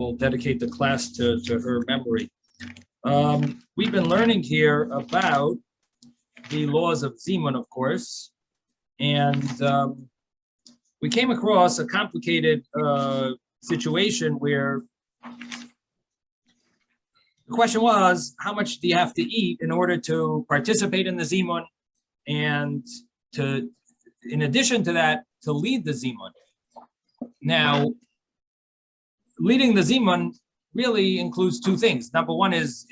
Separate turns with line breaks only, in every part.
we'll dedicate the class to her memory. We've been learning here about the laws of Zimun, of course, and we came across a complicated situation where the question was, how much do you have to eat in order to participate in the Zimun, and in addition to that, to lead the Zimun. Now, leading the Zimun really includes two things. Number one is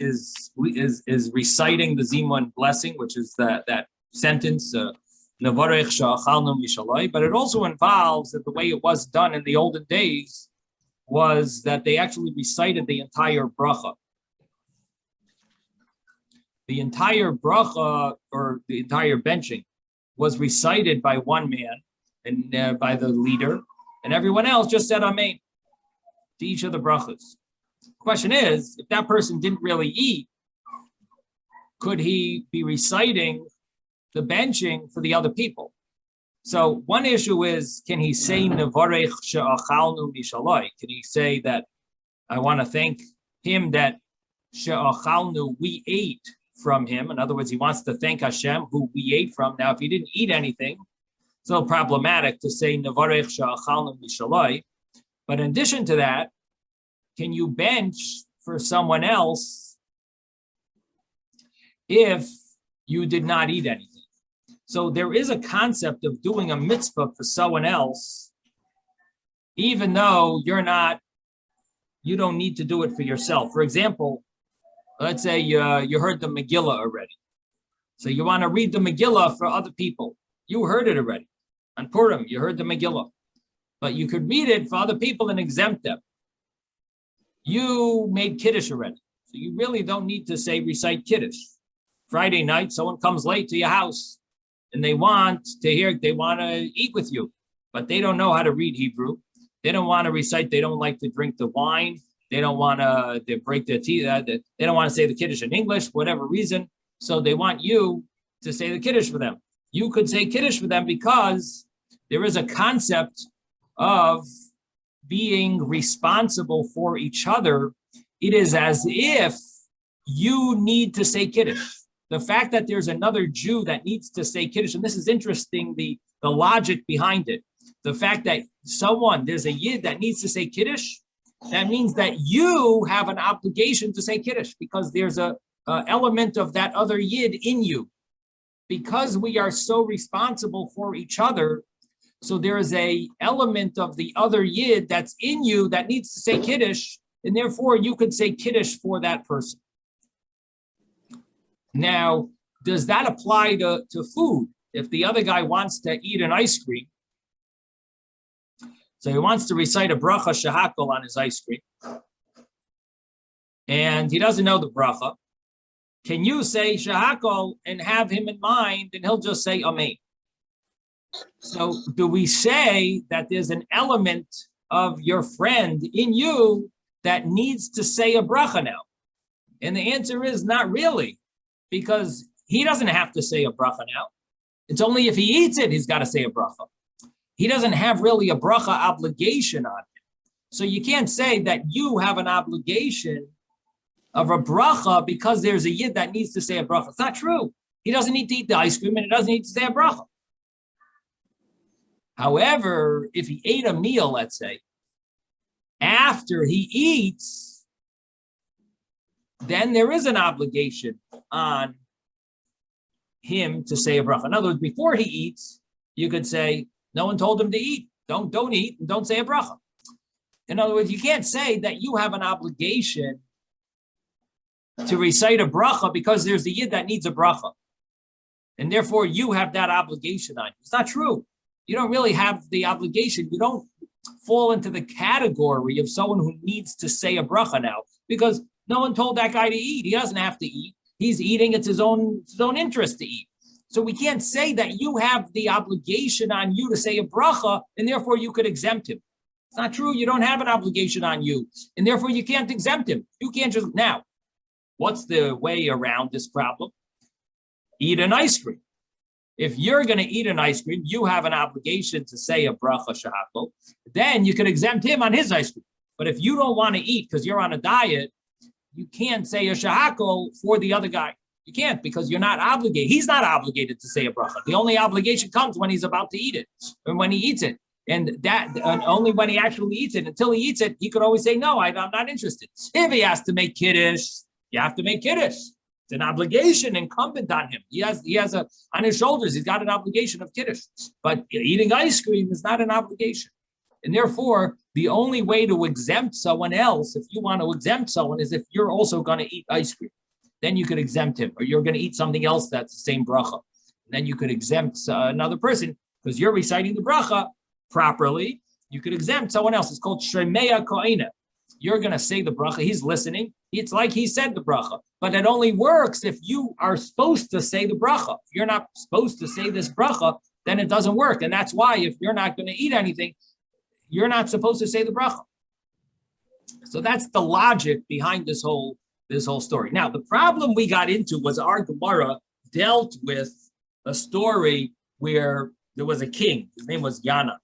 reciting the Zimun blessing, which is that sentence, Nevarech she'achalnu mishaloi. But it also involves that the way it was done in the olden days was that they actually recited the entire bracha. The entire bracha, or the entire benching, was recited by one man and by the leader, and everyone else just said Amen to each of the brachas. The question is, if that person didn't really eat, could he be reciting the benching for the other people? So one issue is, can he say Nevarech she'achalnu mishaloi? Can he say that I want to thank him that she'achalnu, we ate from him? In other words, he wants to thank Hashem who we ate from. Now, if he didn't eat anything, it's a little problematic to say Nevarech she'achalnu mishaloi. But in addition to that, can you bench for someone else if you did not eat anything? So there is a concept of doing a mitzvah for someone else, even though you don't need to do it for yourself. For example, let's say you heard the Megillah already. So you want to read the Megillah for other people. You heard it already. On Purim, you heard the Megillah. But you could read it for other people and exempt them. You made Kiddush already. So you really don't need to recite Kiddush. Friday night, someone comes late to your house and they want to eat with you, but they don't know how to read Hebrew. They don't want to recite. They don't like to drink the wine. They don't want to break their teeth. They don't want to say the Kiddush in English, whatever reason. So they want you to say the Kiddush for them. You could say Kiddush for them because there is a concept of being responsible for each other. It is as if you need to say Kiddush. The fact that there's another Jew that needs to say Kiddush, and this is interesting, the logic behind it. The fact that there's a Yid that needs to say Kiddush, that means that you have an obligation to say Kiddush because there's a element of that other Yid in you. Because we are so responsible for each other, so there is a element of the other Yid that's in you that needs to say Kiddush, and therefore you could say Kiddush for that person. Now, does that apply to food? If the other guy wants to eat an ice cream, so he wants to recite a bracha shehakol on his ice cream, and he doesn't know the bracha, can you say shehakol and have him in mind, and he'll just say Amen? So do we say that there's an element of your friend in you that needs to say a bracha now? And the answer is not really, because he doesn't have to say a bracha now. It's only if he eats it, he's got to say a bracha. He doesn't have really a bracha obligation on him. So you can't say that you have an obligation of a bracha because there's a Yid that needs to say a bracha. It's not true. He doesn't need to eat the ice cream and he doesn't need to say a bracha. However, if he ate a meal, let's say, after he eats, then there is an obligation on him to say a bracha. In other words, before he eats, you could say, no one told him to eat. Don't eat and don't say a bracha. In other words, you can't say that you have an obligation to recite a bracha because there's a Yid that needs a bracha. And therefore you have that obligation on you. It's not true. You don't really have the obligation. You don't fall into the category of someone who needs to say a bracha now because no one told that guy to eat. He doesn't have to eat. He's eating. It's his own interest to eat. So we can't say that you have the obligation on you to say a bracha and therefore you could exempt him. It's not true. You don't have an obligation on you and therefore you can't exempt him. You can't just, now, what's the way around this problem? Eat an ice cream. If you're going to eat an ice cream, you have an obligation to say a bracha shehakol. Then you could exempt him on his ice cream. But if you don't want to eat because you're on a diet, you can't say a shahakol for the other guy. You can't, because you're not obligated. He's not obligated to say a bracha. The only obligation comes when he's about to eat it, or when he eats it. And only when he actually eats it. Until he eats it, he could always say, no, I'm not interested. If he has to make kiddush, you have to make kiddush. It's an obligation incumbent on him. He has on his shoulders, he's got an obligation of kiddush. But eating ice cream is not an obligation. And therefore, the only way to exempt someone else, if you want to exempt someone, is if you're also going to eat ice cream. Then you could exempt him, or you're going to eat something else that's the same bracha. And then you could exempt another person because you're reciting the bracha properly. You could exempt someone else. It's called shremeya koina. You're going to say the bracha. He's listening. It's like he said the bracha, but it only works if you are supposed to say the bracha. If you're not supposed to say this bracha, then it doesn't work. And that's why if you're not going to eat anything, you're not supposed to say the bracha. So that's the logic behind this whole story. Now, the problem we got into was our Gemara dealt with a story where there was a king. His name was Yana.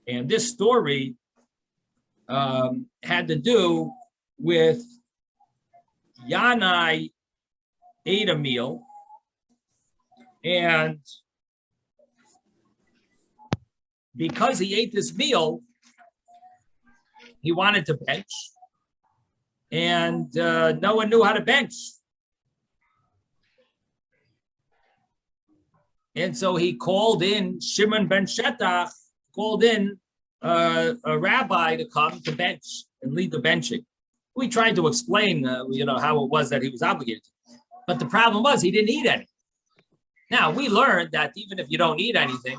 And this story had to do with Yanai ate a meal, and because he ate this meal, he wanted to bench, and no one knew how to bench. And so he called in Shimon ben Shetach, called in a rabbi to come to bench and lead the benching. We tried to explain, how it was that he was obligated. But the problem was he didn't eat any. Now, we learned that even if you don't eat anything,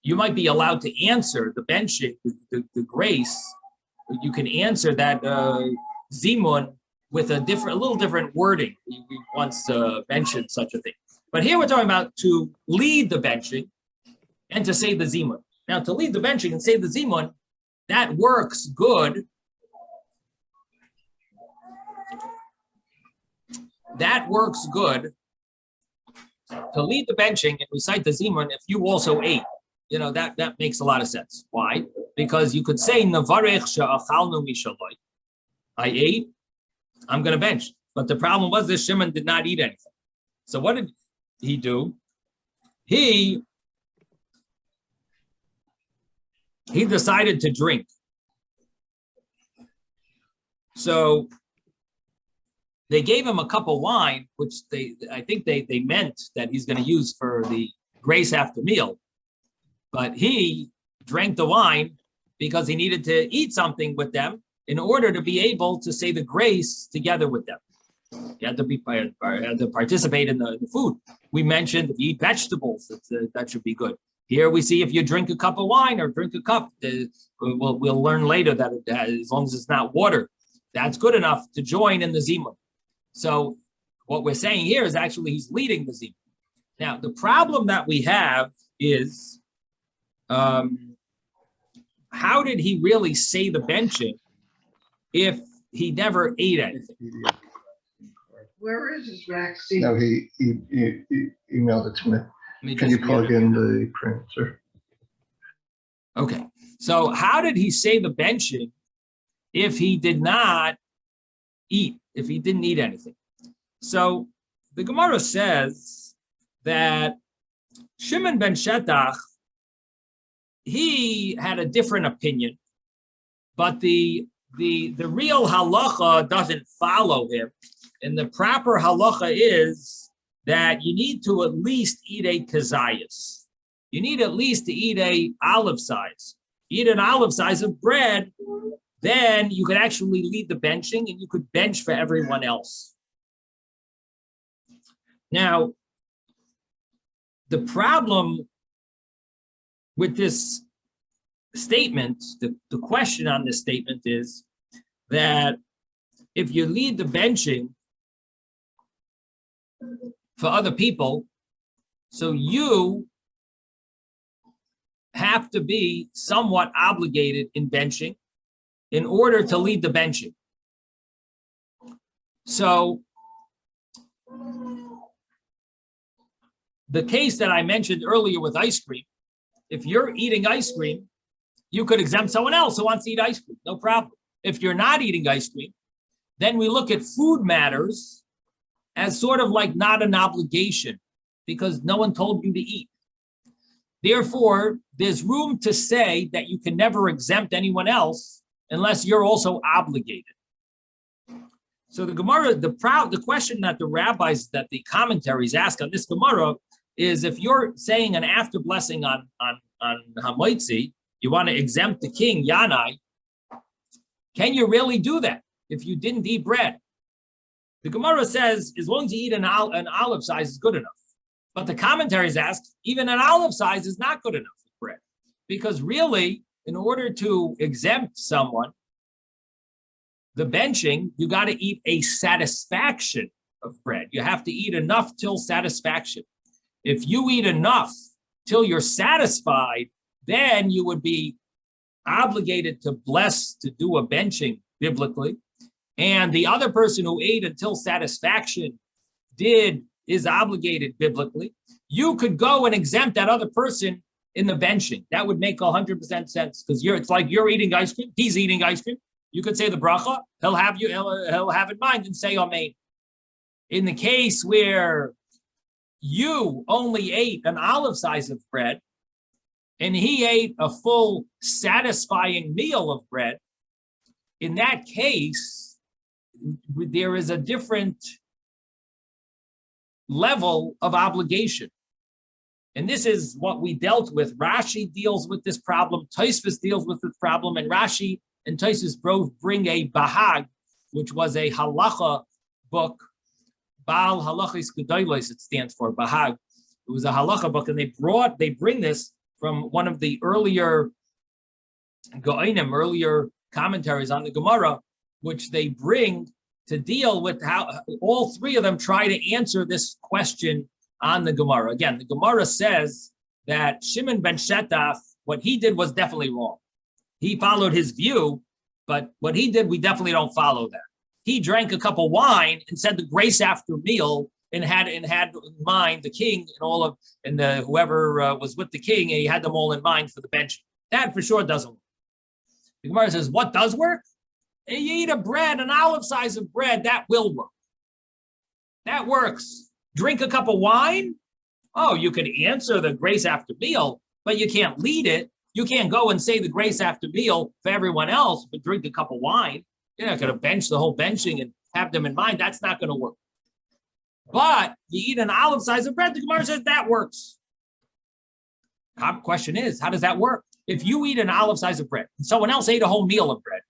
you might be allowed to answer the benching, the grace. You can answer that zimun with a little different wording. We once mentioned such a thing. But here we're talking about to lead the benching and to say the zimun. Now, to lead the benching and say the zimun, that works good. That works good to lead the benching and recite the zimun if you also ate. That makes a lot of sense. Why? Because you could say, Navarech she'achalnu mishaloi. I ate, I'm going to bench. But the problem was this Shimon did not eat anything. So what did he do? He decided to drink. So they gave him a cup of wine, which I think they meant that he's going to use for the grace after meal. But he drank the wine because he needed to eat something with them in order to be able to say the grace together with them. He had to participate in the food. We mentioned if you eat vegetables, that should be good. Here we see if you drink a cup of wine or drink a cup, we'll learn later that as long as it's not water, that's good enough to join in the zimun. So what we're saying here is actually he's leading the zimun. Now, the problem that we have is how did he really say the benching if he never ate anything?
Where is his vaccine?
No, he emailed it to me. Can you plug in the printer?
Okay. So how did he say the benching if he did not eat, if he didn't eat anything? So the Gemara says that Shimon ben Shetach, he had a different opinion, but the real halacha doesn't follow him. And the proper halacha is that you need to at least eat a kazayas. You need at least to eat a olive size. Eat an olive size of bread, then you could actually lead the benching and you could bench for everyone else. Now, the problem with this statement, the question on this statement is that if you lead the benching for other people, so you have to be somewhat obligated in benching in order to lead the benching. So the case that I mentioned earlier with ice cream, If you're eating ice cream, you could exempt someone else who wants to eat ice cream, no problem. If you're not eating ice cream, then we look at food matters as sort of like not an obligation because no one told you to eat. Therefore, there's room to say that you can never exempt anyone else unless you're also obligated. So the Gemara, the question that the rabbis, that the commentaries ask on this Gemara is, if you're saying an after blessing on Hamoitzi, you want to exempt the king, Yanai, can you really do that if you didn't eat bread? The Gemara says, as long as you eat an olive size is good enough. But the commentaries ask, even an olive size is not good enough for bread. Because really, in order to exempt someone, the benching, you got to eat a satisfaction of bread. You have to eat enough till satisfaction. If you eat enough till you're satisfied, then you would be obligated to bless, to do a benching biblically. And the other person who ate until satisfaction is obligated biblically. You could go and exempt that other person in the benching. That would make 100% sense because it's like you're eating ice cream, he's eating ice cream. You could say the bracha, he'll have in mind and say amen. In the case where you only ate an olive size of bread and he ate a full satisfying meal of bread, in that case, there is a different level of obligation. And this is what we dealt with. Rashi deals with this problem. Tues deals with this problem. And Rashi and Tues both bring a Bahag, which was a halacha book. Baal Halachis Gedolos, it stands for, Bahag. It was a halacha book. And they bring this from one of the earlier Goinim, earlier commentaries on the Gemara, which they bring to deal with how all three of them try to answer this question on the Gemara. Again, the Gemara says that Shimon ben Shetach, what he did was definitely wrong. He followed his view, but what he did, we definitely don't follow that. He drank a cup of wine and said the grace after meal and had in mind the king and whoever was with the king, and he had them all in mind for the bench. That for sure doesn't work. The Gemara says, what does work? You eat a bread, an olive size of bread, that will work. That works. Drink a cup of wine? Oh, you could answer the grace after meal, but you can't lead it. You can't go and say the grace after meal for everyone else, but drink a cup of wine. You're not going to bench the whole benching and have them in mind. That's not going to work. But you eat an olive size of bread, the Gemara says that works. Question is, how does that work? If you eat an olive size of bread and someone else ate a whole meal of bread,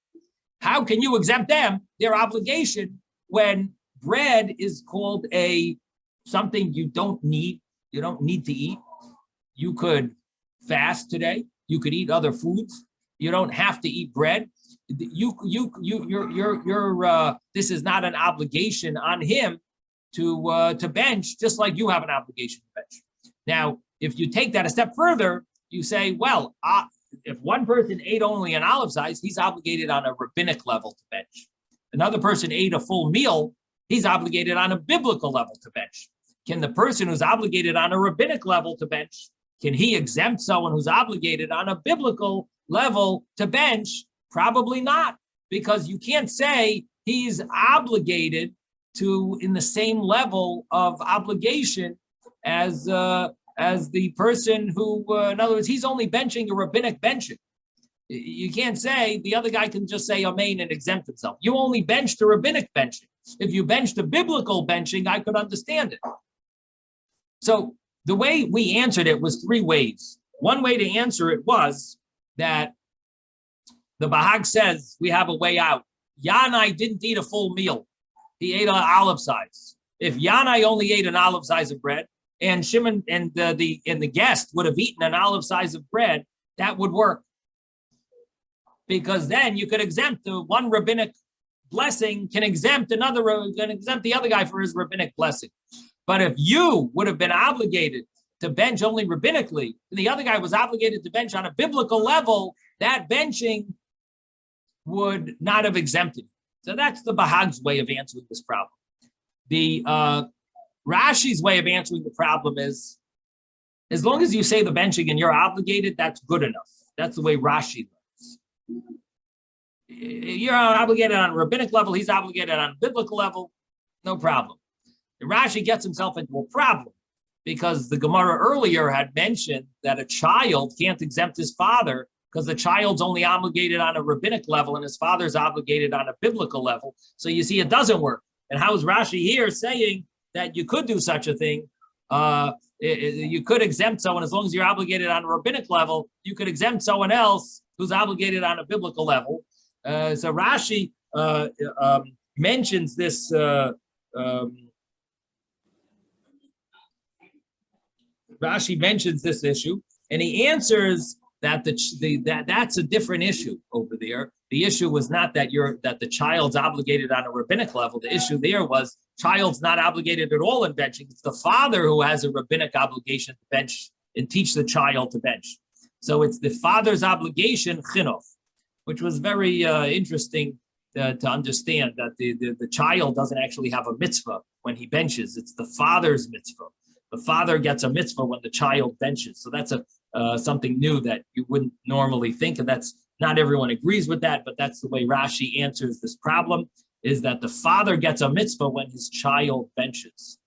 how can you exempt them their obligation when bread is called something you don't need to eat? You could fast today. You could eat other foods. You don't have to eat bread. This is not an obligation on him to bench, just like you have an obligation to bench. Now, if you take that a step further, you say, well, if one person ate only an olive size, he's obligated on a rabbinic level to bench. Another person ate a full meal, he's obligated on a biblical level to bench. Can the person who's obligated on a rabbinic level to bench, can he exempt someone who's obligated on a biblical level to bench? Probably not, because you can't say he's obligated to in the same level of obligation as the person who, in other words, he's only benching a rabbinic benching. You can't say the other guy can just say amen and exempt himself. You only benched a rabbinic benching. If you benched a biblical benching, I could understand it. So the way we answered it was three ways. One way to answer it was that the Bahag says we have a way out. Yanai didn't eat a full meal. He ate an olive size. If Yanai only ate an olive size of bread, and Shimon and the guest would have eaten an olive size of bread, that would work. Because then you could exempt the one rabbinic blessing, can exempt the other guy for his rabbinic blessing. But if you would have been obligated to bench only rabbinically, and the other guy was obligated to bench on a biblical level, that benching would not have exempted. So that's the Bahag's way of answering this problem. The Rashi's way of answering the problem is As long as you say the benching and you're obligated, that's good enough. That's the way Rashi learns. You're obligated on a rabbinic level. He's obligated on a biblical level. No problem. And Rashi gets himself into a problem because the Gemara earlier had mentioned that a child can't exempt his father because the child's only obligated on a rabbinic level and his father's obligated on a biblical level. So you see, it doesn't work. And how is Rashi here saying that you could do such a thing? You could exempt someone as long as you're obligated on a rabbinic level. You could exempt someone else who's obligated on a biblical level. So Rashi mentions this. Rashi mentions this issue, and he answers that that's a different issue over there. The issue was not that the child's obligated on a rabbinic level. The issue there was child's not obligated at all in benching. It's the father who has a rabbinic obligation to bench and teach the child to bench. So it's the father's obligation, chinuch, which was very interesting to understand that the child doesn't actually have a mitzvah when he benches. It's the father's mitzvah. The father gets a mitzvah when the child benches. So that's something new that you wouldn't normally think. And that's not everyone agrees with that, but that's the way Rashi answers this problem, is that the father gets a mitzvah when his child benches.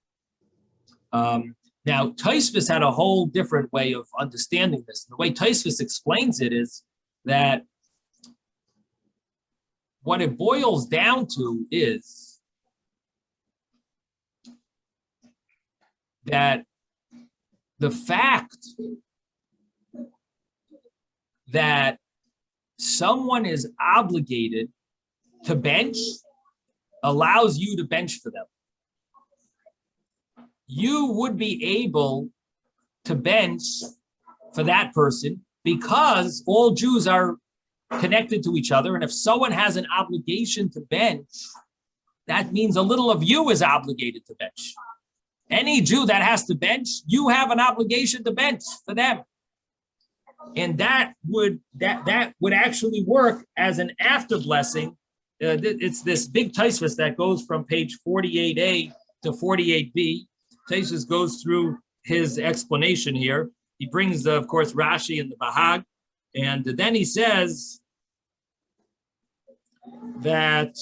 Now, Tosfos had a whole different way of understanding this. The way Tosfos explains it is that what it boils down to is that the fact that someone is obligated to bench allows you to bench for them. You would be able to bench for that person because all Jews are connected to each other. And if someone has an obligation to bench, that means a little of you is obligated to bench. Any Jew that has to bench, you have an obligation to bench for them. And that would actually work as an after blessing. It's this big Tosfos that goes from page 48a to 48b. Tosfos goes through his explanation here. He brings, of course, Rashi and the Bahag. And then he says that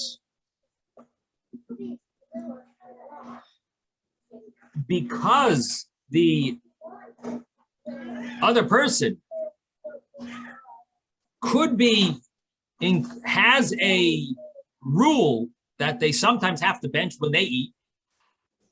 because the other person has a rule that they sometimes have to bench when they eat,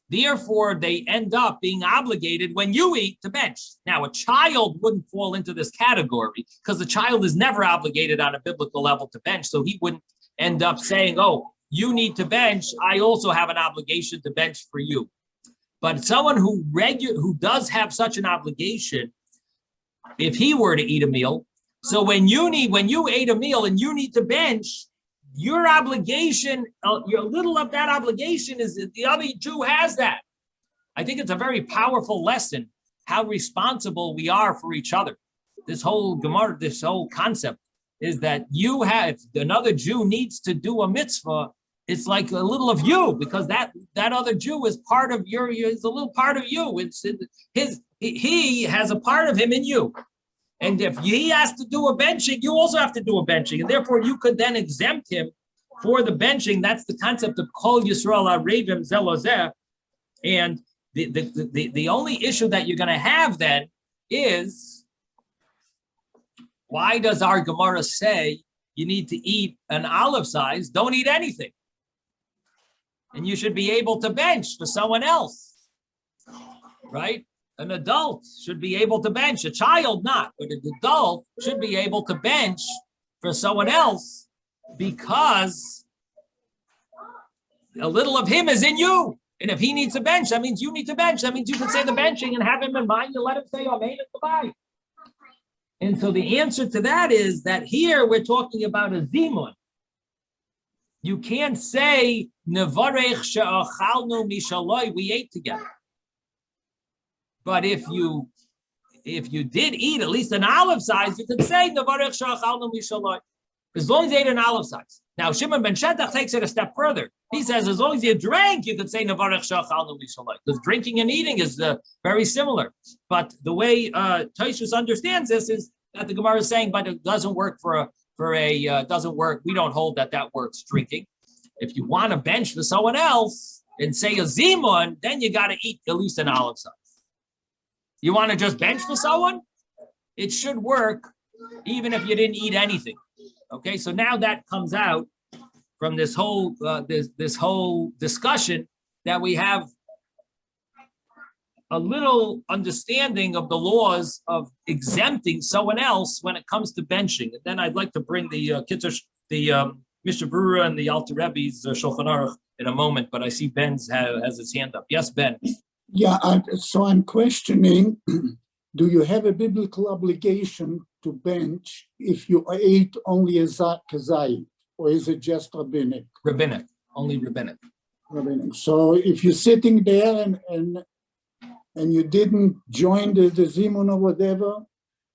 therefore they end up being obligated when you eat to bench. Now, a child wouldn't fall into this category because the child is never obligated on a biblical level to bench, so he wouldn't end up saying, oh, you need to bench, I also have an obligation to bench for you. But someone who does have such an obligation, if he were to eat a meal, so when you ate a meal and you need to bench, your obligation, your little of that obligation is the other Jew has that. I think it's a very powerful lesson how responsible we are for each other. This whole Gemara, this whole concept is that if another Jew needs to do a mitzvah, it's like a little of you, because that other Jew is part of is a little part of you. He has a part of him in you. And if he has to do a benching, you also have to do a benching. And therefore you could then exempt him for the benching. That's the concept of Kol Yisrael Arevim Zelozeh. And the only issue that you're going to have then is, why does our Gemara say you need to eat an olive size? Don't eat anything. And you should be able to bench for someone else, right? An adult should be able to bench, a child not, but an adult should be able to bench for someone else because a little of him is in you. And if he needs to bench, that means you need to bench. That means you can say the benching and have him in mind. You let him say, Amen and goodbye. And so the answer to that is that here we're talking about a zimun. You can't say, Nevarech she'achalnu mishaloi, we ate together. But if you did eat at least an olive size, you could say, Nevarech she'achalnu mishaloi, as long as you ate an olive size. Now, Shimon ben Shetach takes it a step further. He says, as long as you drank, you could say Nevarech Shachal Mishalai, because drinking and eating is very similar. But the way Toshus understands this is that the Gemara is saying, but it doesn't work doesn't work. We don't hold that works drinking. If you want to bench for someone else and say a zimun, then you got to eat at least an olive size. You want to just bench for someone? It should work even if you didn't eat anything. Okay, so now that comes out from this whole this whole discussion that we have a little understanding of the laws of exempting someone else when it comes to benching. And then I'd like to bring the Mishnah Berurah and the Alter Rebbe's Shulchan Aruch in a moment, but I see Ben has his hand up. Yes, Ben.
Yeah, so I'm questioning, do you have a biblical obligation to bench if you ate only a kazayit, or is it just rabbinic?
Rabbinic, only rabbinic.
Rabbinic. So if you're sitting there and you didn't join the zimun or whatever,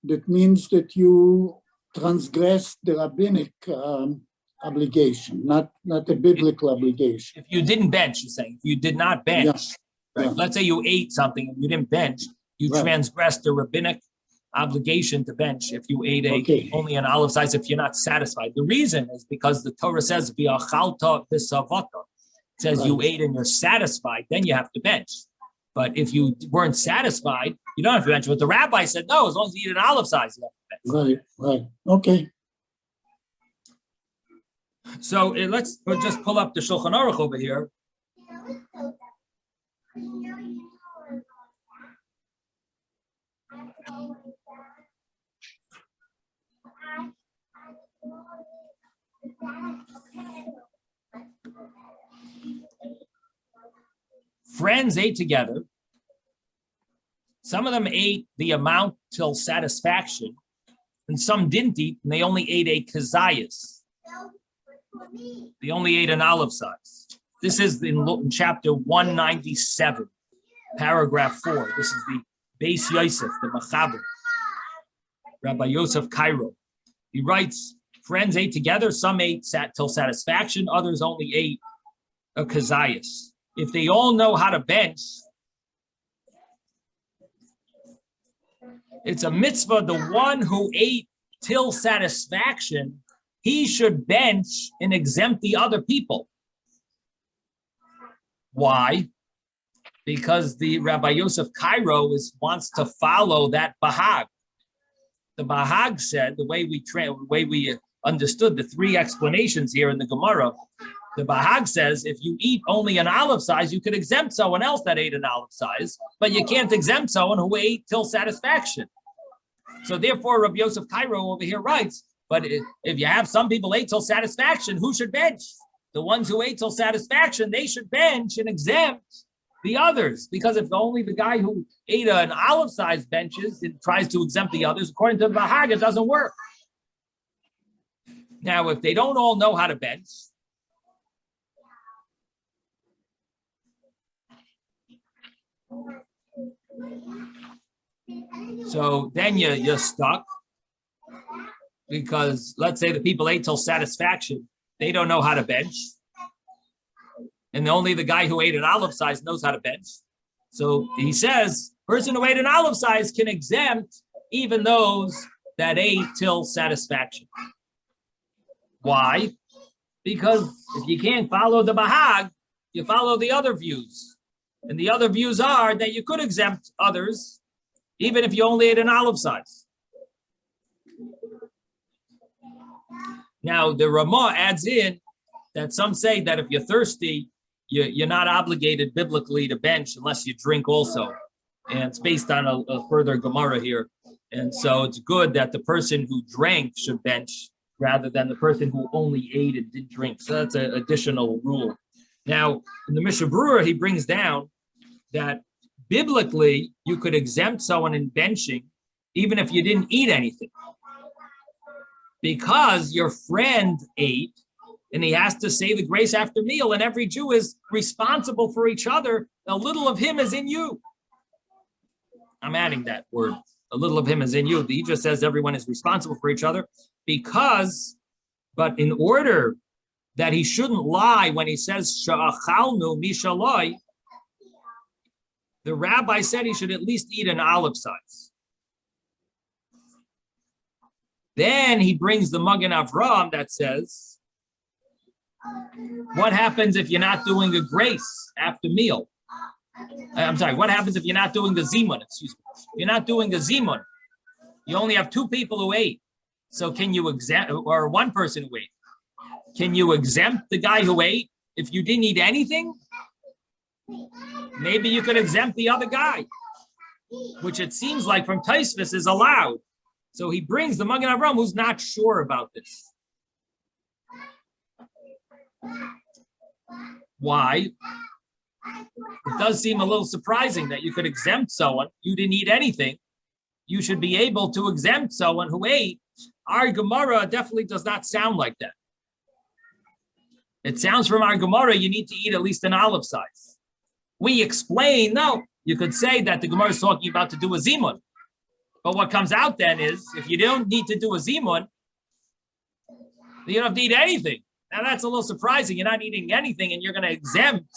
that means that you transgressed the rabbinic obligation, not a biblical obligation.
If you didn't bench, you're saying, if you did not bench, right? Yeah. Let's say you ate something and you didn't bench, you transgressed the rabbinic obligation to bench if you ate only an olive size if you're not satisfied. The reason is because the Torah says, v'achalta v'savata. It says you ate and you're satisfied, then you have to bench. But if you weren't satisfied, you don't have to bench. But the rabbi said, no, as long as you eat an olive size, you have to bench.
Right. Okay.
So we'll just pull up the Shulchan Aruch over here. Friends ate together. Some of them ate the amount till satisfaction, and some didn't eat, and they only ate a kazayas. They only ate an olive size. This is in chapter 197, paragraph 4. This is the Beis Yosef, the Machaber, Rabbi Yosef Cairo. He writes, friends ate together. Some ate till satisfaction. Others only ate a kazayas. If they all know how to bench, it's a mitzvah. The one who ate till satisfaction, he should bench and exempt the other people. Why? Because the Rabbi Yosef Cairo wants to follow that Bahag. The Bahag said, the way we understood the three explanations here in the Gemara, the Bahag says, if you eat only an olive size, you could exempt someone else that ate an olive size, but you can't exempt someone who ate till satisfaction. So therefore, Rabbi Yosef Cairo over here writes, but if you have some people ate till satisfaction, who should bench? The ones who ate till satisfaction, they should bench and exempt the others. Because if only the guy who ate an olive size benches and tries to exempt the others, according to the Bahag, it doesn't work. Now, if they don't all know how to bench, so then you're stuck, because let's say the people ate till satisfaction, they don't know how to bench, and only the guy who ate an olive size knows how to bench. So he says, person who ate an olive size can exempt even those that ate till satisfaction. Why? Because if you can't follow the Bahag, you follow the other views. And the other views are that you could exempt others, even if you only ate an olive size. Now, the Ramah adds in that some say that if you're thirsty, you're not obligated biblically to bench unless you drink also. And it's based on a further Gemara here. And so it's good that the person who drank should bench rather than the person who only ate and didn't drink. So that's an additional rule. Now, in the Mishnah Berurah, he brings down that biblically, you could exempt someone in benching even if you didn't eat anything. Because your friend ate, and he has to say the grace after meal, and every Jew is responsible for each other. A little of him is in you. I'm adding that word. A little of him is in you. He just says everyone is responsible for each other but in order that he shouldn't lie when he says sha'achalnu mishaloi. The rabbi said he should at least eat an olive size. Then he brings the Magen Avraham that says, what happens if you're not doing a grace after meal? I'm sorry, what happens if you're not doing the zimun? Excuse me. You're not doing the zimun. You only have two people who ate. So can you exempt, or one person who ate? Can you exempt the guy who ate if you didn't eat anything? Maybe you could exempt the other guy, which it seems like from Tues is allowed. So he brings the Magen Avraham who's not sure about this. Why? It does seem a little surprising that you could exempt someone. You didn't eat anything. You should be able to exempt someone who ate. Our Gemara definitely does not sound like that. It sounds from our Gemara, you need to eat at least an olive size. We explain, no, you could say that the Gemara is talking about to do a zimun. But what comes out then is, if you don't need to do a zimun, you don't have to eat anything. Now that's a little surprising. You're not eating anything and you're going to exempt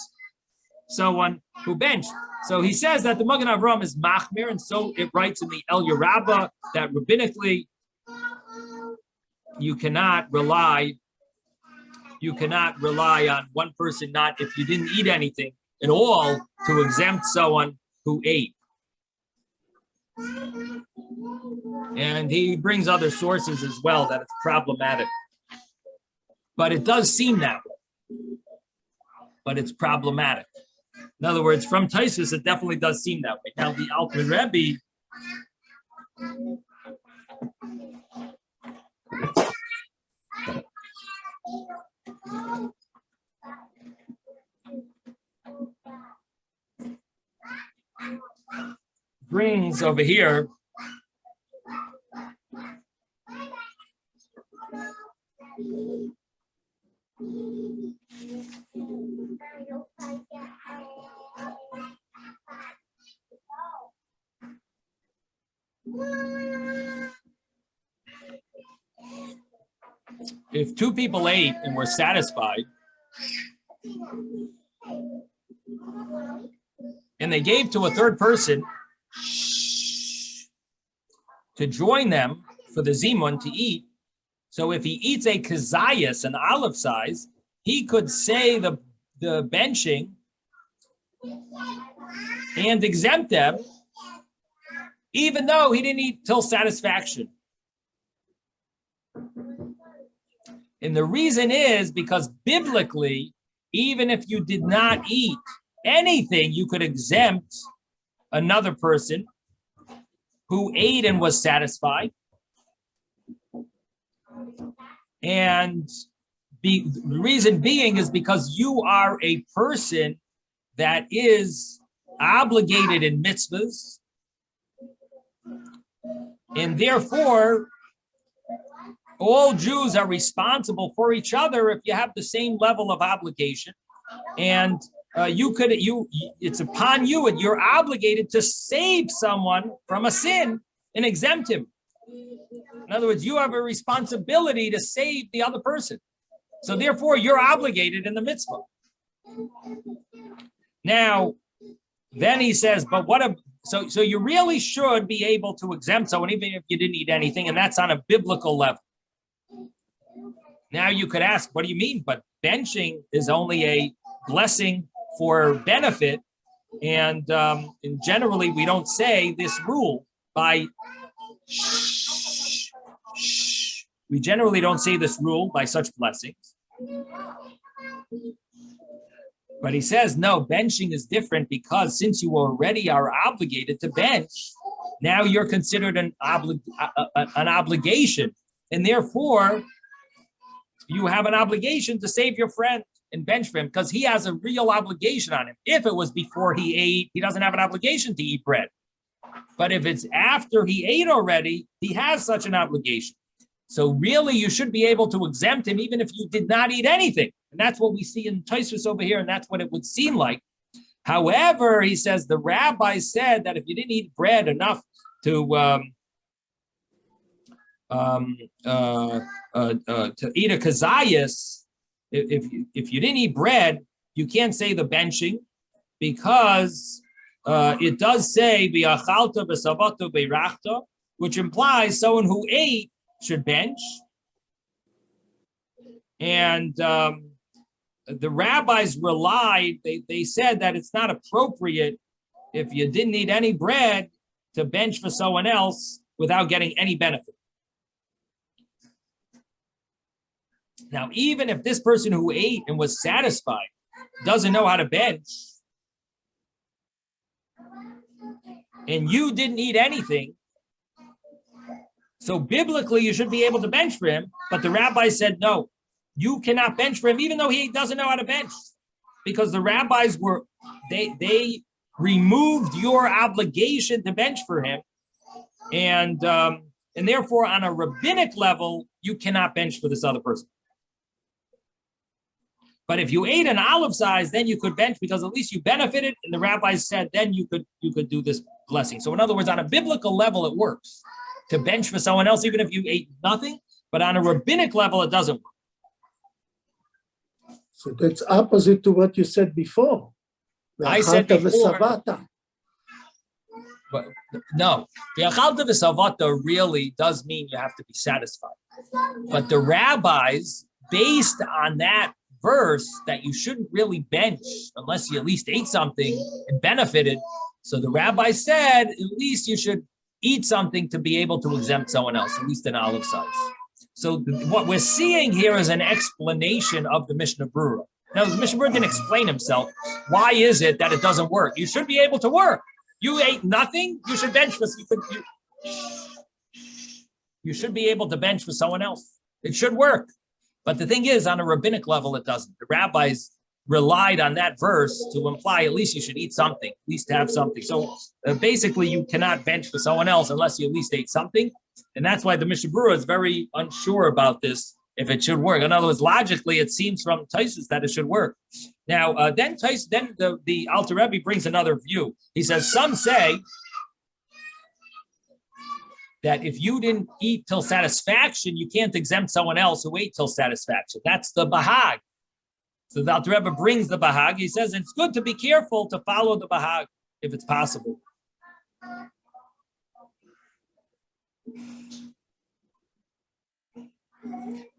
someone who benched. So he says that the Magen Avraham is machmir, and so it writes in the El Yerabba that rabbinically you cannot rely on one person not, if you didn't eat anything at all, to exempt someone who ate. And he brings other sources as well that it's problematic. But it does seem that way. But it's problematic. In other words, from Tues, it definitely does seem that way. Now, the Alter Rebbe brings over here if two people ate and were satisfied, and they gave to a third person to join them for the zimun to eat, so if he eats a kazayas, an olive size, he could say the benching and exempt them, even though he didn't eat till satisfaction. And the reason is because biblically, even if you did not eat anything, you could exempt another person who ate and was satisfied. And the reason being is because you are a person that is obligated in mitzvahs, and therefore all Jews are responsible for each other if you have the same level of obligation. And it's upon you, and you're obligated to save someone from a sin and exempt him. In other words, you have a responsibility to save the other person. So therefore, you're obligated in the mitzvah. Now, then he says, but so you really should be able to exempt someone even if you didn't eat anything, and that's on a biblical level. Now you could ask, what do you mean? But benching is only a blessing for benefit, and generally we don't say this rule by we generally don't say this rule by such blessings. But he says, no, benching is different because since you already are obligated to bench, now you're considered an obligation. And therefore, you have an obligation to save your friend and bench for him because he has a real obligation on him. If it was before he ate, he doesn't have an obligation to eat bread. But if it's after he ate already, he has such an obligation. So really, you should be able to exempt him even if you did not eat anything. And that's what we see in Tues over here, and that's what it would seem like. However, he says the rabbi said that if you didn't eat bread enough to eat a kazayas, if you didn't eat bread, you can't say the benching, because it does say "V'achalta v'savato beirachta," which implies someone who ate should bench. And the rabbis relied, they said that it's not appropriate if you didn't eat any bread to bench for someone else without getting any benefit. Now, even if this person who ate and was satisfied doesn't know how to bench, and you didn't eat anything, so biblically you should be able to bench for him, but the rabbi said no. You cannot bench for him, even though he doesn't know how to bench, because the rabbis were, they removed your obligation to bench for him, and therefore on a rabbinic level, you cannot bench for this other person. But if you ate an olive size, then you could bench, because at least you benefited, and the rabbis said then you could do this blessing. So in other words, on a biblical level, it works to bench for someone else, even if you ate nothing, but on a rabbinic level, it doesn't work.
So that's opposite to what you said before.
I said before, but no, the achalta v'savata really does mean you have to be satisfied. But the rabbis, based on that verse, that you shouldn't really bench unless you at least ate something and benefited. So the rabbi said, at least you should eat something to be able to exempt someone else, at least an olive size. So what we're seeing here is an explanation of the Mishnah Berurah. Now, the Mishnah Berurah didn't explain himself. Why is it that it doesn't work? You should be able to work. You ate nothing, you should bench for, you should be able to bench for someone else. It should work. But the thing is, on a rabbinic level, it doesn't. The rabbis relied on that verse to imply at least you should eat something, at least have something. So basically, you cannot bench for someone else unless you at least ate something. And that's why the Mishnah Berurah is very unsure about this, if it should work. In other words, logically, it seems from Tues that it should work. Now, then the Alter Rebbe brings another view. He says, some say that if you didn't eat till satisfaction, you can't exempt someone else who ate till satisfaction. That's the Bahag. So the Alter Rebbe brings the Bahag. He says it's good to be careful to follow the Bahag if it's possible.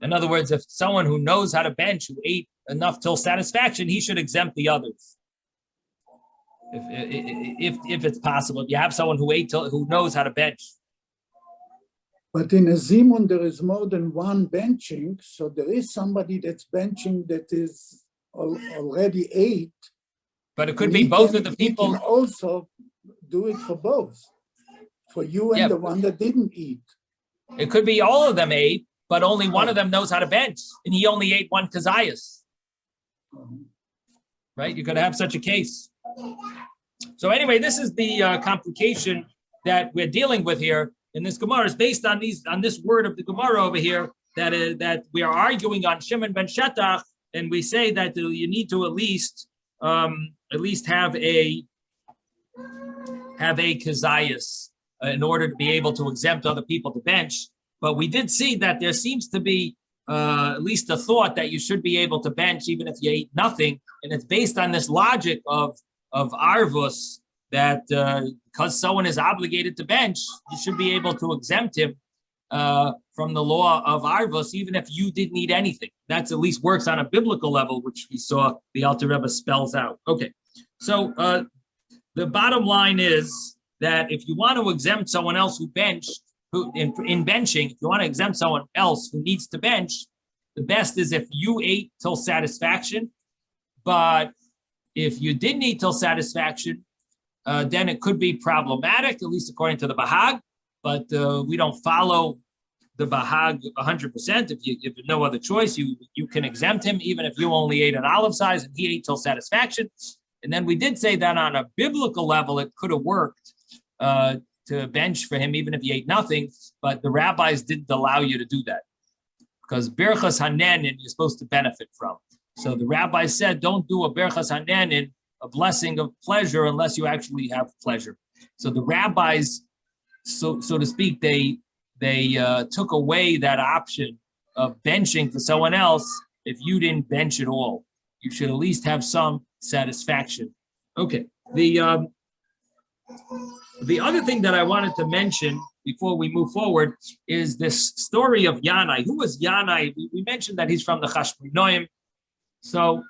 In other words, if someone who knows how to bench, who ate enough till satisfaction, he should exempt the others. If it's possible, if you have someone who ate who knows how to bench.
But in a Zimun, there is more than one benching, so there is somebody that's benching that is already ate.
But it could be both of the people.
He can also do it for both, for you and the one that didn't eat.
It could be all of them ate, but only one of them knows how to bench, and he only ate one kazayas. Right? You could have such a case. So anyway, this is the complication that we're dealing with here in this Gemara. Is based on this word of the Gemara over here that we are arguing on Shimon ben Shetach, and we say that you need to at least have a kazayas in order to be able to exempt other people to bench. But we did see that there seems to be at least a thought that you should be able to bench even if you ate nothing, and it's based on this logic of arvus, that because someone is obligated to bench, you should be able to exempt him from the law of arvus, even if you didn't eat anything. That's at least works on a biblical level, which we saw the Alter Rebbe spells out. Okay, so the bottom line is that if you want to exempt someone else who benched, who in benching, if you want to exempt someone else who needs to bench, the best is if you ate till satisfaction. But if you didn't eat till satisfaction, then it could be problematic, at least according to the Bahag. But we don't follow the Bahag 100%. If you have no other choice, you can exempt him, even if you only ate an olive size and he ate till satisfaction. And then we did say that on a biblical level, it could have worked to bench for him, even if he ate nothing, but the rabbis didn't allow you to do that because Berchos Hanenin you're supposed to benefit from. So the rabbis said, don't do a Berchos Hanenin, a blessing of pleasure, unless you actually have pleasure. So the rabbis, so to speak, they took away that option of benching for someone else if you didn't bench at all. You should at least have some satisfaction. Okay. The other thing that I wanted to mention before we move forward is this story of Yanai. Who was Yanai? We mentioned that he's from the Chashmonaim. So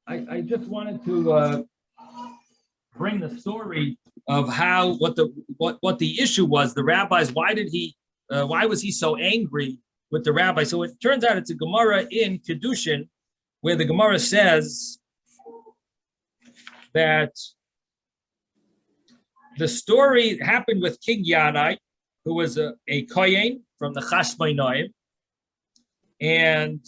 I just wanted to bring the story of what the issue was. The rabbis, why was he so angry with the rabbi? So it turns out it's a Gemara in Kedushin where the Gemara says that the story happened with King Yanai, who was a kohen from the Chashmonaim, and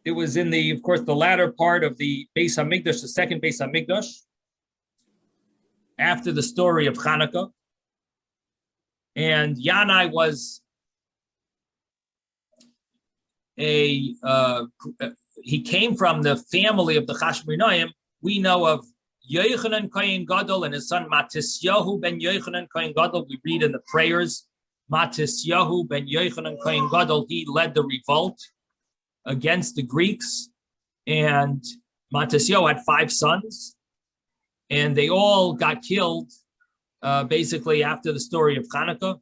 it was in of course, the latter part of the Beis Hamikdash, the second Beis Hamikdash, after the story of Hanukkah. And Yanai was he came from the family of the Chashmonaim. We know of Yochanan Kohen Gadol and his son Matisyahu ben Yochanan Kohen Gadol. We read in the prayers, Matisyahu ben Yochanan Kohen Gadol, he led the revolt against the Greeks. And Matisyahu had 5 sons, and they all got killed basically after the story of Hanukkah.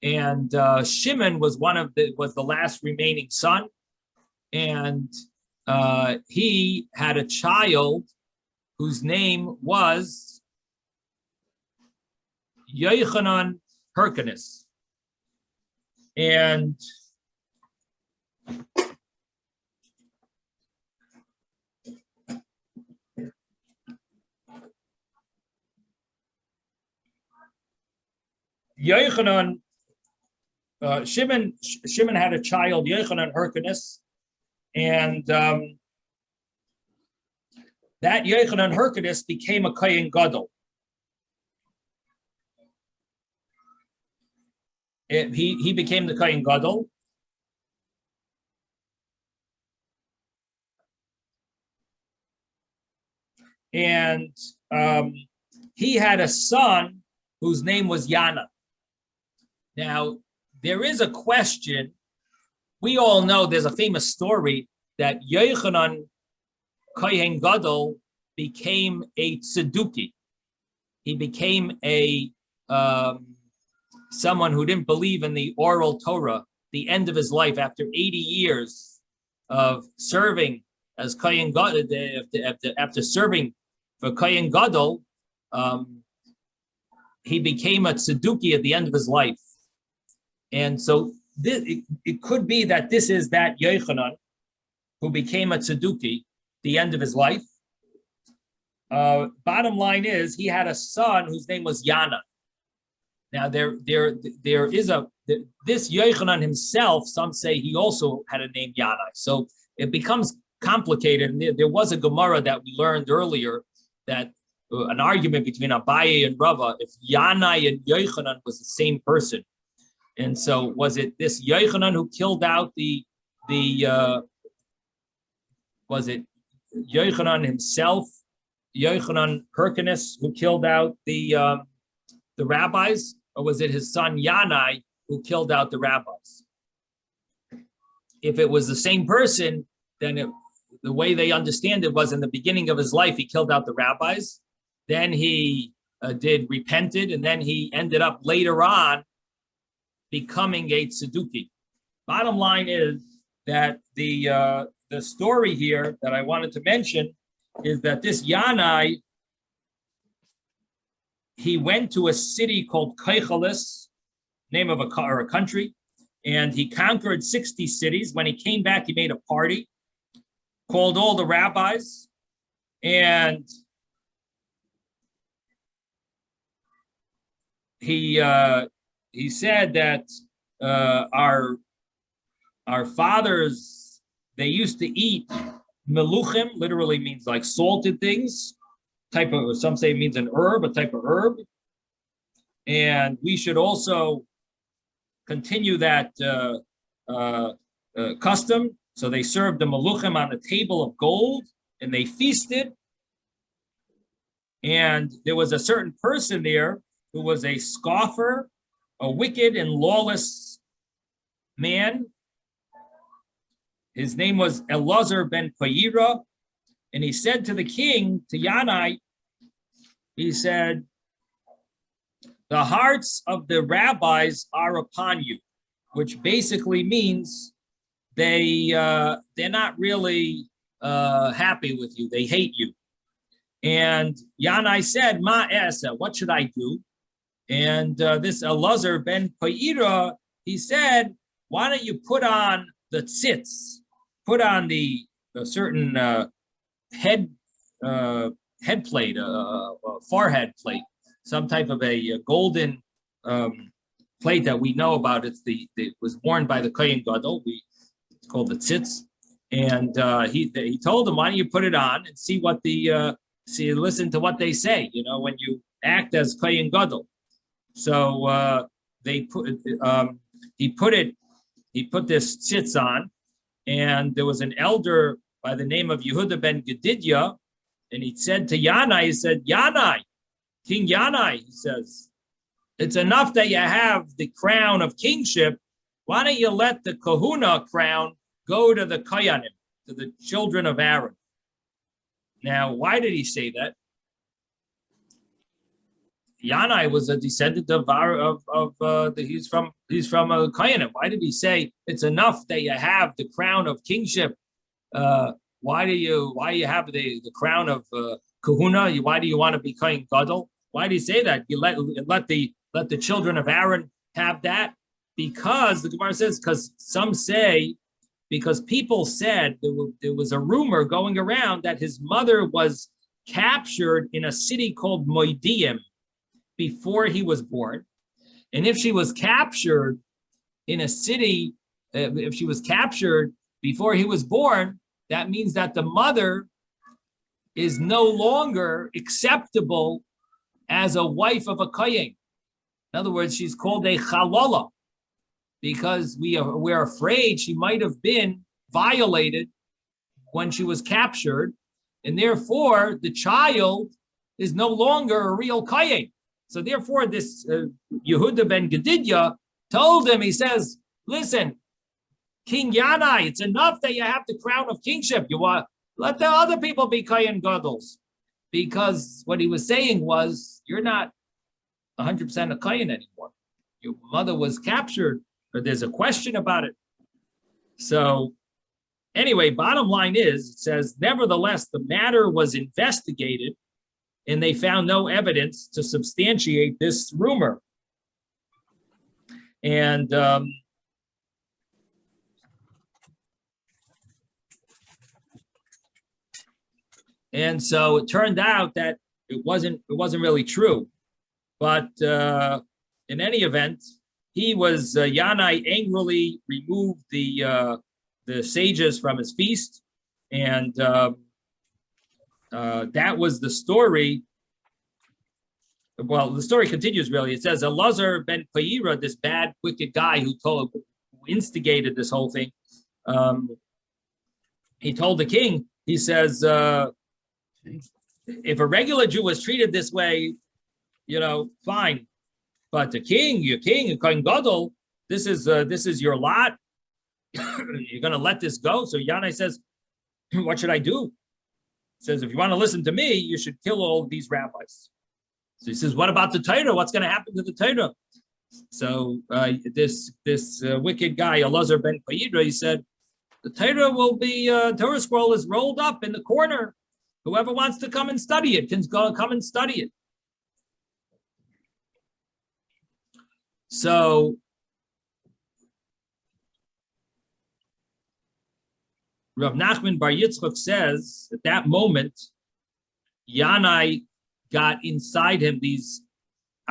And Shimon was was the last remaining son, and he had a child whose name was Yochanan Hyrcanus. And Yochanan, Shimon had a child, Yochanan Hyrcanus, and that Yochanan Hyrcanus became a Kohen Gadol. He became the Kohen Gadol. And he had a son whose name was Yana. Now, there is a question. We all know there's a famous story that Yochanan Kohen Gadol became a tzeduki. He became a someone who didn't believe in the oral Torah. The end of his life, after 80 years of serving as Kohen Gadol, after serving for Kohen Gadol, he became a tzeduki at the end of his life. And so it could be that this is that Yochanan who became a tzeduki the end of his life. Bottom line is he had a son whose name was Yana. Now there is this Yochanan himself, some say he also had a name Yana. So it becomes complicated. And there was a Gemara that we learned earlier that an argument between Abaye and Rava, if Yanai and Yochanan was the same person. And so was it this Yochanan who killed out was it Yochanan himself, Yochanan Hyrcanus, who killed out the rabbis, or was it his son Yanai who killed out the rabbis? If it was the same person, then the way they understand it was in the beginning of his life, he killed out the rabbis. Then he repented, and then he ended up later on becoming a tzeduki. Bottom line is that the story here that I wanted to mention is that this Yanai, he went to a city called Kaichalis, name of a country, and he conquered 60 cities. When he came back, he made a party, called all the rabbis, and he said that our fathers, they used to eat meluchim, literally means like salted things, some say it means a type of herb. And we should also continue that custom. So they served the meluchim on a table of gold, and they feasted. And there was a certain person there who was a scoffer, a wicked and lawless man. His name was Elazar ben Payira, and he said to the king, to Yanai, he said, the hearts of the rabbis are upon you, which basically means they're not really happy with you. They hate you. And Yanai said, Ma esa, what should I do? And this Elazar ben Payira, he said, why don't you put on the tzitz, put on the certain head plate, forehead plate, some type of a golden plate that we know about. It was worn by the Kohen Gadol. It's called the tzitz. And he told him, why don't you put it on and see what listen to what they say, when you act as Kohen Gadol. So he put this tzitz on, and there was an elder by the name of Yehuda ben Gedidya, and he said to Yanai, he said, Yanai, King Yanai, he says, it's enough that you have the crown of kingship. Why don't you let the kahuna crown go to the Koyanim, to the children of Aaron? Now, why did he say that? Yanai was a descendant of he's from Koyanim. Why did he say it's enough that you have the crown of kingship? Why do you have the crown of kahuna? Why do you want to be Kohen Gadol? Why do you say that? You let the children of Aaron have that? Because the Gemara says, because people said there was a rumor going around that his mother was captured in a city called Moidiim before he was born. And if she was captured in a city, if she was captured before he was born, that means that the mother is no longer acceptable as a wife of a kohen. In other words, she's called a chalola, because we're afraid she might have been violated when she was captured, and therefore the child is no longer a real kohen. So therefore, this Yehuda ben Gedidya told him, he says, listen, King Yanai, it's enough that you have the crown of kingship. You want, let the other people be Kohen Gadol. Because what he was saying was, you're not 100% a Kohen anymore. Your mother was captured, or there's a question about it. So anyway, bottom line is, it says, nevertheless, the matter was investigated, and they found no evidence to substantiate this rumor. And so it turned out that it wasn't really true. But in any event, Yanai angrily removed the sages from his feast, and that was the story. Well, the story continues, really. It says, Elazar ben Payira, this bad, wicked guy who instigated this whole thing, he told the king, he says, if a regular Jew was treated this way, fine. But the king, your king, Kohen Gadol, this is your lot. You're going to let this go? So Yanai says, what should I do? He says, if you want to listen to me, you should kill all of these rabbis. So he says, what about the Torah? What's going to happen to the Torah? So this wicked guy, Elazar ben Payira, he said, the Torah will be, Torah scroll is rolled up in the corner. Whoever wants to come and study it can come and study it. So Rav Nachman Bar Yitzchok says, at that moment, Yanai got inside him these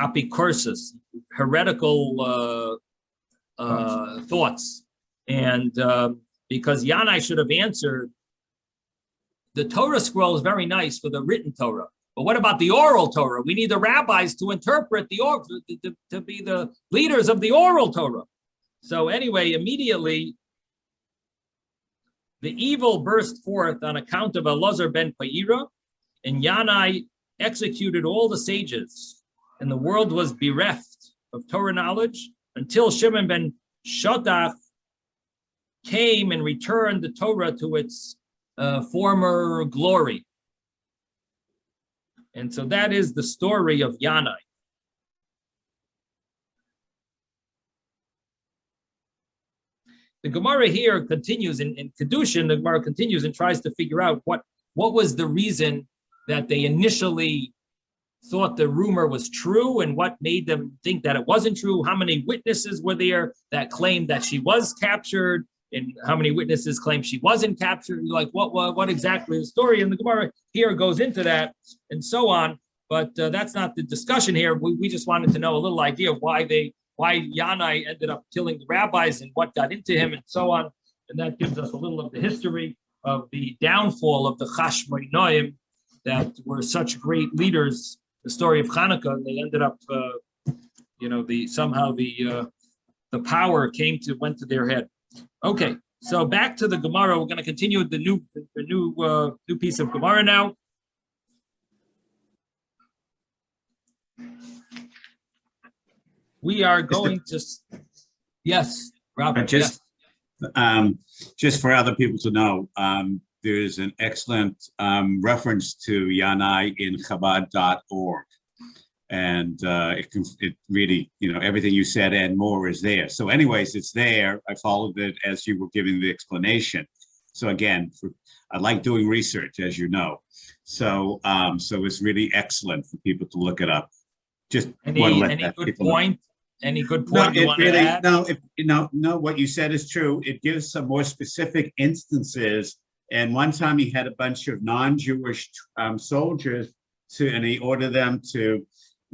apikursus, heretical thoughts. And because Yanai should have answered, the Torah scroll is very nice for the written Torah. But what about the oral Torah? We need the rabbis to interpret the oral, to be the leaders of the oral Torah. So anyway, immediately, the evil burst forth on account of Elazar ben Payira, and Yanai executed all the sages, and the world was bereft of Torah knowledge until Shimon ben Shotach came and returned the Torah to its former glory. And so that is the story of Yanai. The Gemara here continues in Kedushin. The Gemara continues and tries to figure out what was the reason that they initially thought the rumor was true and what made them think that it wasn't true. How many witnesses were there that claimed that she was captured, and how many witnesses claimed she wasn't captured? Like what exactly the story? And the Gemara here goes into that and so on. But that's not the discussion here. We just wanted to know a little idea of why Yanai ended up killing the rabbis and what got into him and so on. And that gives us a little of the history of the downfall of the Chashmonaim that were such great leaders. The story of Hanukkah, they ended up, somehow the power went to their head. Okay, so back to the Gemara. We're going to continue with the new piece of Gemara now. We are going to, yes, Robert.
Just for other people to know, there's an excellent reference to Yanai in Chabad.org. And it really, everything you said and more is there. So anyways, it's there. I followed it as you were giving the explanation. So again, I like doing research, as you know. So it's really excellent for people to look it up. Just
any good point? Any good point you want to add?
No, what you said is true. It gives some more specific instances. And one time he had a bunch of non-Jewish soldiers and he ordered them to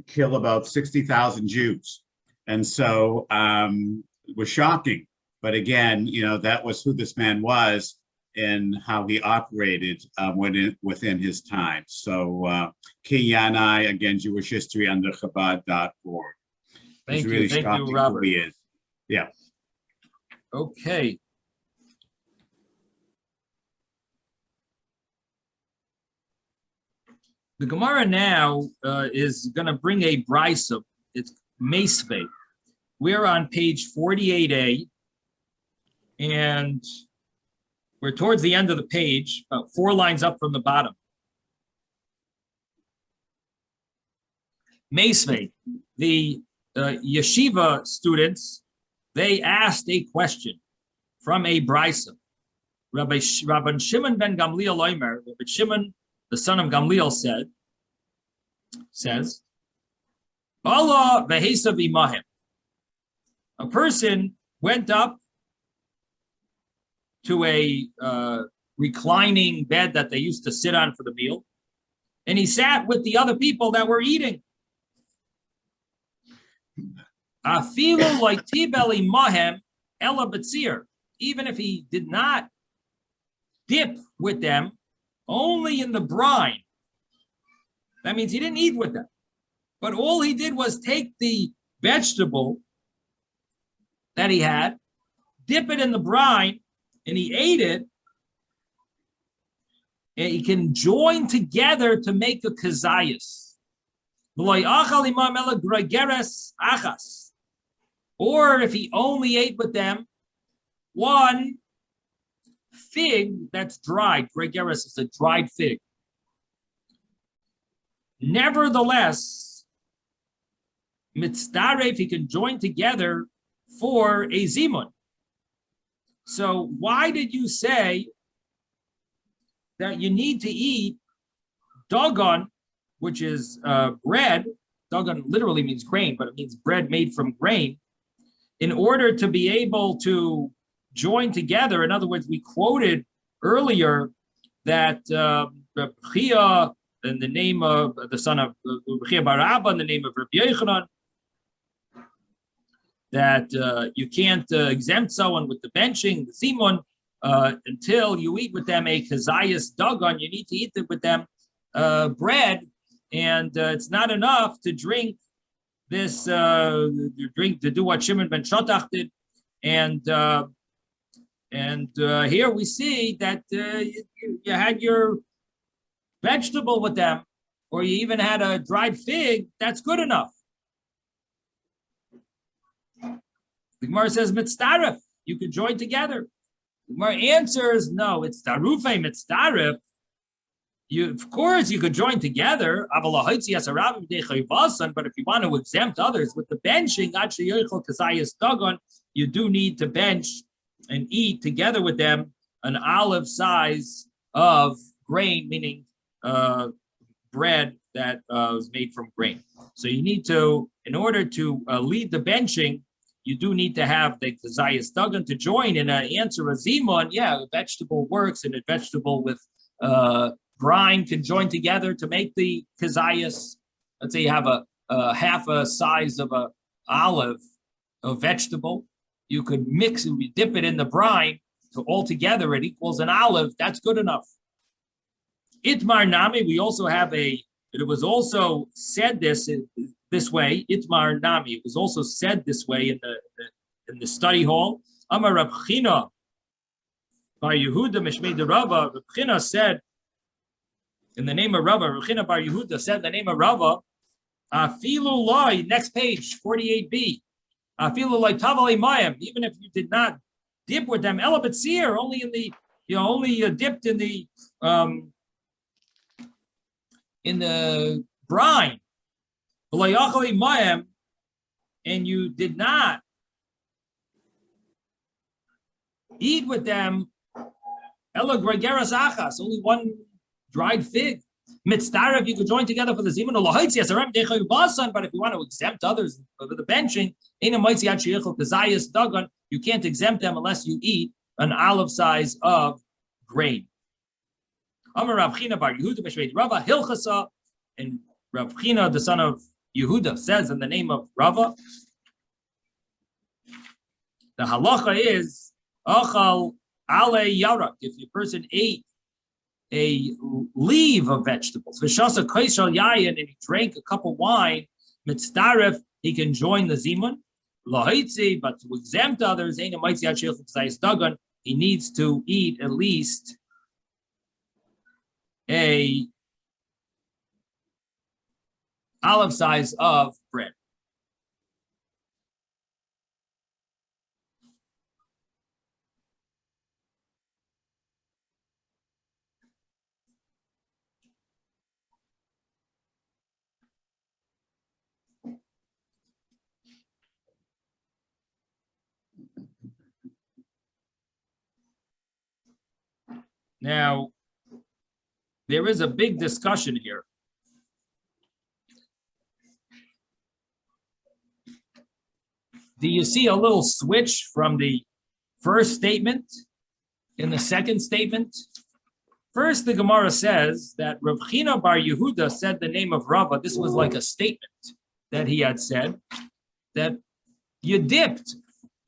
kill about 60,000 Jews. And so it was shocking. But again, that was who this man was and how he operated within his time. So Ki Yanai, again, Jewish history under Chabad.org.
Thank you, Robert.
He is. Yeah.
Okay. The Gemara now is going to bring a brisa. It's Mesve. We're on page 48a, and we're towards the end of the page, about 4 lines up from the bottom. Mesve, the yeshiva students, they asked a question from a brisa. Rabbi Shimon ben Gamliel Omer, Rabbi Shimon, the son of Gamliel, says, Allah v'hesa v'imahim. A person went up to a reclining bed that they used to sit on for the meal, and he sat with the other people that were eating. Afilu lo'tibel imahem ela b'tzir. Even if he did not dip with them, only in the brine. That means he didn't eat with them. But all he did was take the vegetable that he had, dip it in the brine, and he ate it. And he can join together to make a kazayas. Or if he only ate with them one fig that's dried. Gregeres is a dried fig. Nevertheless, mitzdaref, he can join together for a zimun. So why did you say that you need to eat dogon, which is bread? Dogon literally means grain, but it means bread made from grain, in order to be able to join together. In other words, we quoted earlier that Chia, in the name of the son of Chia bar Abba, in the name of Rabbi Yochanan, that you can't exempt someone with the benching, the simon, until you eat with them a kazayas dagon. You need to eat it with them bread, and it's not enough to drink this, to do what Shimon ben Shotach did, and here we see that you had your vegetable with them, or you even had a dried fig. That's good enough. The Gemara says mitzdaref, you could join together. My answer is no. It's tarufim, it's tarif. Of course, you could join together. But if you want to exempt others with the benching, you do need to bench and eat together with them an olive size of grain, meaning bread that was made from grain. So you need to, in order to lead the benching, you do need to have the kazayas dagan to join in an answer a zimun. Yeah, a vegetable works, and a vegetable with brine can join together to make the kazayas. Let's say you have a half a size of a olive, a vegetable. You could mix and dip it in the brine, so altogether it equals an olive. That's good enough. Itmar nami. We also have it was also said this way. Itmar nami. It was also said this way in the study hall. Amar Rab China bar Yehuda Mishmei de Rava. Rab China said in the name of Rava. Rab China bar Yehuda said in the name of Rava. Afilu loy. Next page 48b. Afilu loy tavalei mayim. Even if you did not dip with them, elabatzir, only in the dipped in the brine, and you did not eat with them, only one dried fig. Mitzdarif, you could join together for the zimun. But if you want to exempt others for the benching, you can't exempt them unless you eat an olive size of grain. Amar Rav China bar Yehuda b'shveit Rava Hilchasa, and Rav China, the son of Yehuda, says in the name of Rava, the halacha is achal ale yarak. If a person ate a leaf of vegetables, v'shasa kaisal yayin, and he drank a cup of wine, mitzdaref, he can join the zimun. Lahaitzi, but to exempt others, he needs to eat at least a olive size of bread. Now, there is a big discussion here. Do you see a little switch from the first statement in the second statement? First, the Gemara says that Rav China bar Yehuda said the name of Rava. This was like a statement that he had said, that you dipped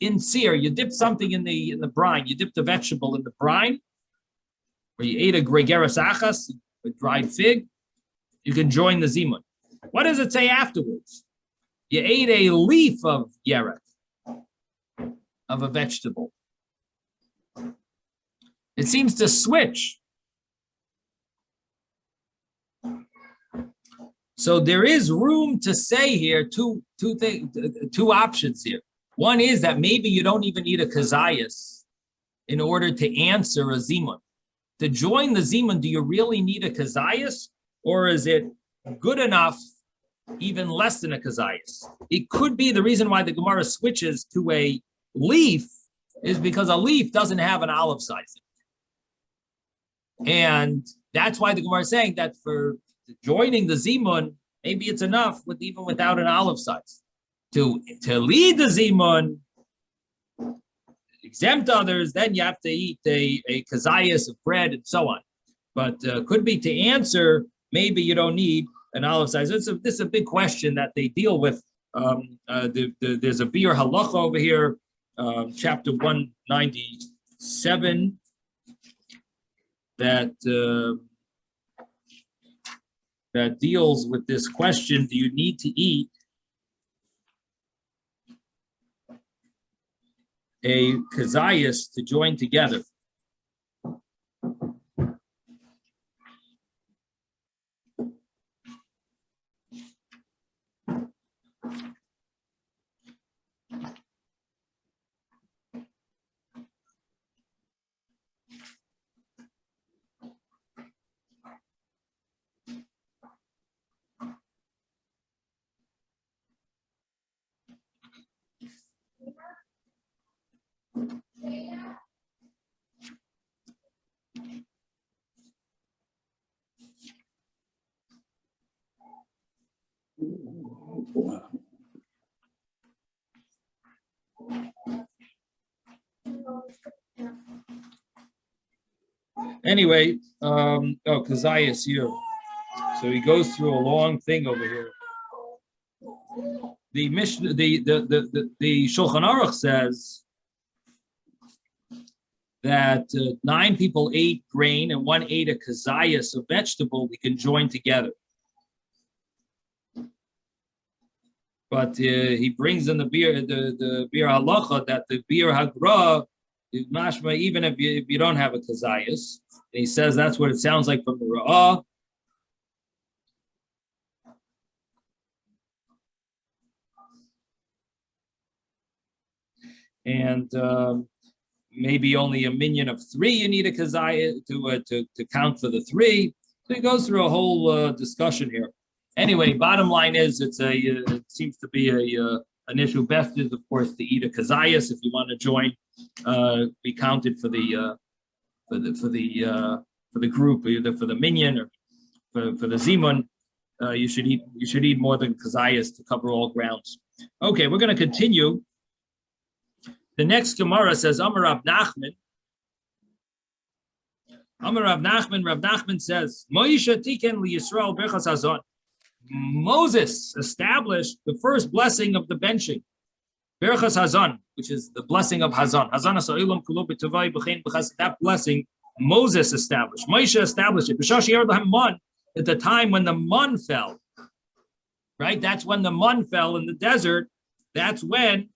in sear, you dipped something in the brine, you dipped a vegetable in the brine, or you ate a gregeres achas, a dried fig, you can join the zimun. What does it say afterwards? You ate a leaf of yerek, of a vegetable. It seems to switch. So there is room to say here two options here. One is that maybe you don't even need a kazayas in order to answer a zimun. To join the zimun, do you really need a kazayas, or is it good enough, even less than a kazayas? It could be the reason why the Gemara switches to a leaf is because a leaf doesn't have an olive size. And that's why the Gemara is saying that for joining the zimun, maybe it's enough even without an olive size. To lead the zimun, exempt others, then you have to eat a kazayas of bread and so on. But could be to answer, maybe you don't need an olive size. This is a big question that they deal with. There's a Biur Halacha over here, chapter 197, that deals with this question: do you need to eat a kazayas to join together? Anyway, Keziah is here. So he goes through a long thing over here. The Mishnah, the Shulchan Aruch says that 9 people ate grain and 1 ate a Keziah, so vegetable we can join together. But he brings in the beer halacha that the beer hagra is mashma even if you don't have a kazayas. And he says that's what it sounds like from the Ra'ah. And maybe only a minion of 3 you need a kazayah to count for the 3. So he goes through a whole discussion here. Anyway, bottom line is it seems to be an issue. Best is, of course, to eat a kazayas if you want to join, be counted for the group, either for the minyan or for the zimun. You should eat more than kazayas to cover all grounds. Okay, we're going to continue. The next Gemara says, Amar Rav Nachman. Amar Rav Nachman. Rav Nachman says, Moshe tiken liyisrael berachas hazon. Moses established the first blessing of the benching, Berachas Hazan, which is the blessing of Hazan. Hazan ha'sa'ilam kulo b'tavai b'chein b'chas. That blessing Moses established. Moshe established it. At the time when the mun fell, right? That's when the mun fell in the desert. That's when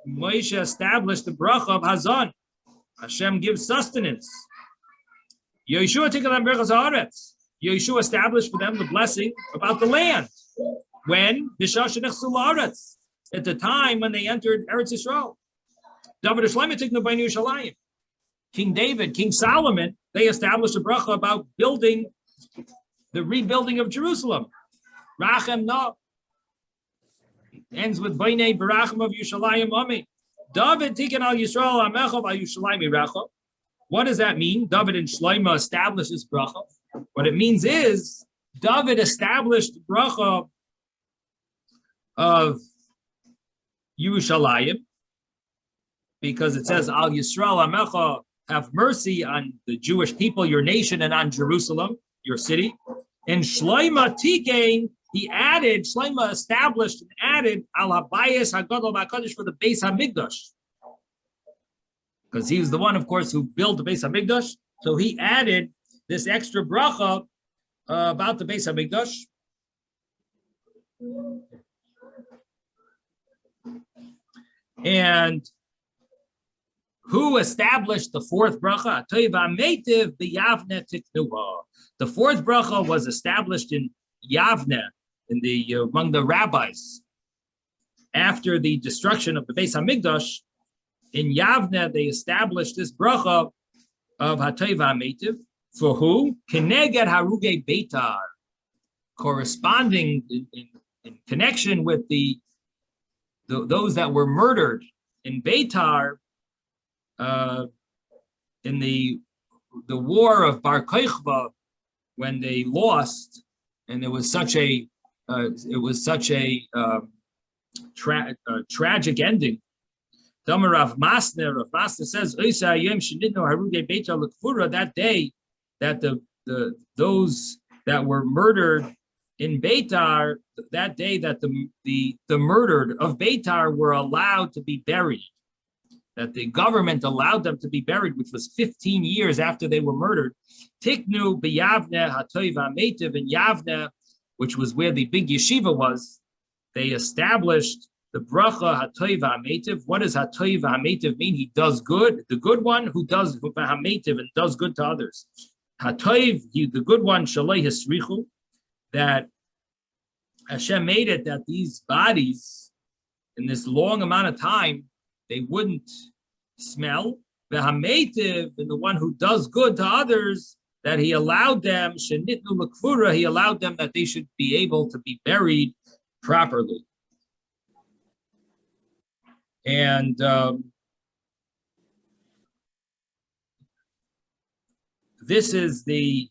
Moshe established the bracha of Hazan. Hashem gives sustenance. Yeshua tikalam berachas haaretz. Yeshua established for them the blessing about the land. When? At the time when they entered Eretz Yisrael. King David, King Solomon, they established a bracha about building, the rebuilding of Jerusalem. Rachem na. Ends with Bainei Barachem of Yushalayim Ami. David tiken al Yisrael amechav al Yushalayim Racha. What does that mean? David and Shlomo established this bracha. What it means is David established the bracha of Yerushalayim because it says Al Yisrael Amecha, have mercy on the Jewish people, your nation, and on Jerusalem, your city. And Shlomo Tikein, Shlomo established and added Al Habayis Hagadol HaKadosh for the Beis HaMikdash. Because he was the one, of course, who built the Beis HaMikdash. So he added this extra bracha about the Beis HaMikdash. And who established the 4th bracha? The 4th bracha was established in Yavne, among the rabbis. After the destruction of the Beis HaMikdash, in Yavne, they established this bracha of Hatay V'Ameitiv. For who? Keneged Haruge Beitar, corresponding in connection with those that were murdered in Beitar in the war of Bar Kochba, when they lost, and it was such a tragic ending. Rav Masner says, that day that those that were murdered in Beitar, that day that the murdered of Beitar were allowed to be buried, that the government allowed them to be buried, which was 15 years after they were murdered. Tiknu b'Yavne hatoy v'ameitiv, in Yavne, which was where the big yeshiva was, they established the bracha hatoy v'ameitiv. What does hatoy v'ameitiv mean? He does good, the good one who does v'ameitiv and does good to others. Hatoiv, the good one, shalei hisrichu, that Hashem made it that these bodies, in this long amount of time, they wouldn't smell. V'hameitiv, and the one who does good to others, that he allowed them, shenitnu l'kfura, he allowed them that they should be able to be buried properly. And this is the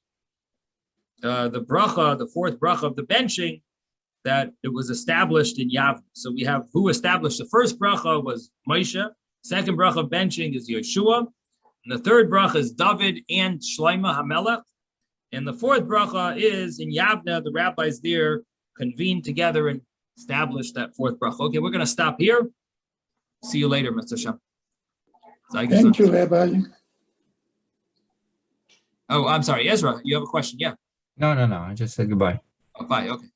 bracha, the 4th bracha of the benching, that it was established in Yavne. So we have who established the first bracha was Moshe. Second bracha of benching is Yeshua. And the third bracha is David and Shlomo HaMelech. And the fourth bracha is in Yavna, the rabbis there convened together and established that fourth bracha. Okay, we're going to stop here. See you later, Mr. Shem.
Thank you, Rabbi.
Oh, I'm sorry, Ezra, you have a question? Yeah.
No. I just said goodbye.
Oh, bye. Okay.